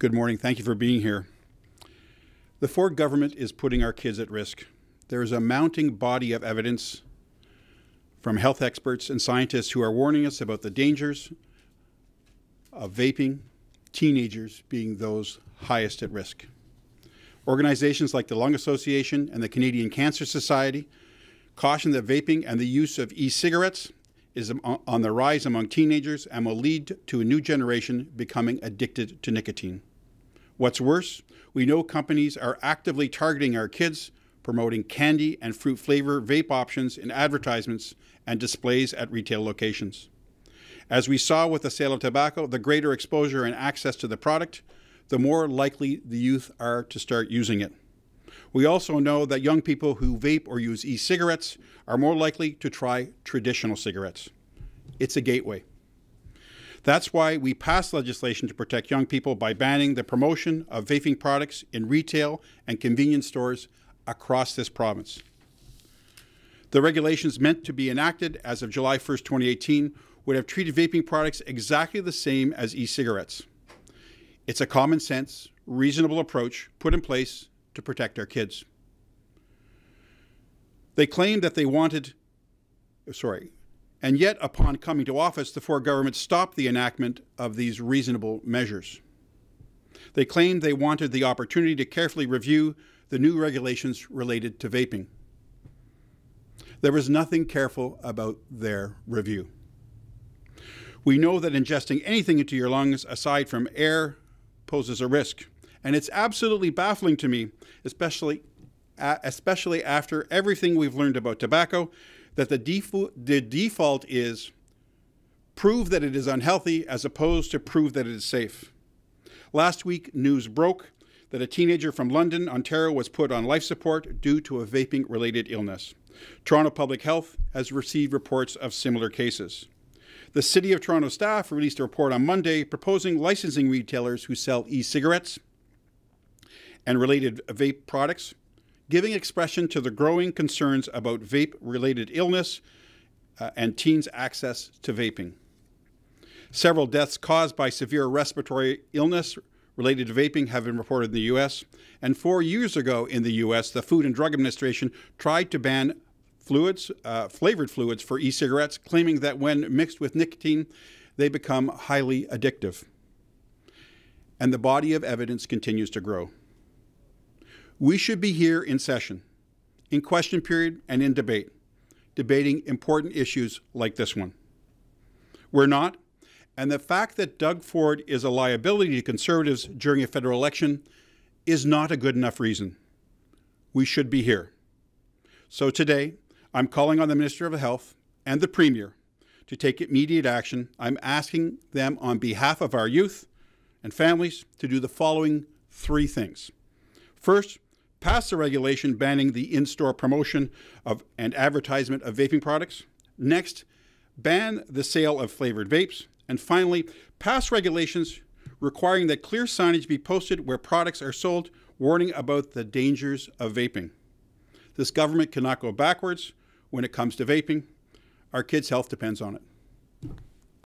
Good morning. Thank you for being here. The Ford government is putting our kids at risk. There is a mounting body of evidence from health experts and scientists who are warning us about the dangers of vaping, teenagers being those highest at risk. Organizations like the Lung Association and the Canadian Cancer Society caution that vaping and the use of e-cigarettes is on the rise among teenagers and will lead to a new generation becoming addicted to nicotine. What's worse, we know companies are actively targeting our kids, promoting candy and fruit flavor vape options in advertisements and displays at retail locations. As we saw with the sale of tobacco, the greater exposure and access to the product, the more likely the youth are to start using it. We also know that young people who vape or use e-cigarettes are more likely to try traditional cigarettes. It's a gateway. That's why we passed legislation to protect young people by banning the promotion of vaping products in retail and convenience stores across this province. The regulations meant to be enacted as of July 1st, 2018 would have treated vaping products exactly the same as e-cigarettes. It's a common sense, reasonable approach put in place to protect our kids. They claimed that they wanted, and yet upon coming to office, the Ford government stopped the enactment of these reasonable measures. They claimed they wanted the opportunity to carefully review the new regulations related to vaping. There was nothing careful about their review. We know that ingesting anything into your lungs aside from air poses a risk, and it's absolutely baffling to me, especially after everything we've learned about tobacco, that the default is prove that it is unhealthy as opposed to prove that it is safe. Last week, news broke that a teenager from London, Ontario, was put on life support due to a vaping-related illness. Toronto Public Health has received reports of similar cases. The City of Toronto staff released a report on Monday proposing licensing retailers who sell e-cigarettes and related vape products, giving expression to the growing concerns about vape-related illness and teens' access to vaping. Several deaths caused by severe respiratory illness related to vaping have been reported in the U.S., and 4 years ago in the U.S., the Food and Drug Administration tried to ban flavored fluids for e-cigarettes, claiming that when mixed with nicotine, they become highly addictive. And the body of evidence continues to grow. We should be here in session, in question period, and in debate, debating important issues like this one. We're not, and the fact that Doug Ford is a liability to Conservatives during a federal election is not a good enough reason. We should be here. So today, I'm calling on the Minister of Health and the Premier to take immediate action. I'm asking them on behalf of our youth and families to do the following 3 things. First, pass a regulation banning the in-store promotion of and advertisement of vaping products. Next, ban the sale of flavored vapes. And finally, pass regulations requiring that clear signage be posted where products are sold, warning about the dangers of vaping. This government cannot go backwards when it comes to vaping. Our kids' health depends on it.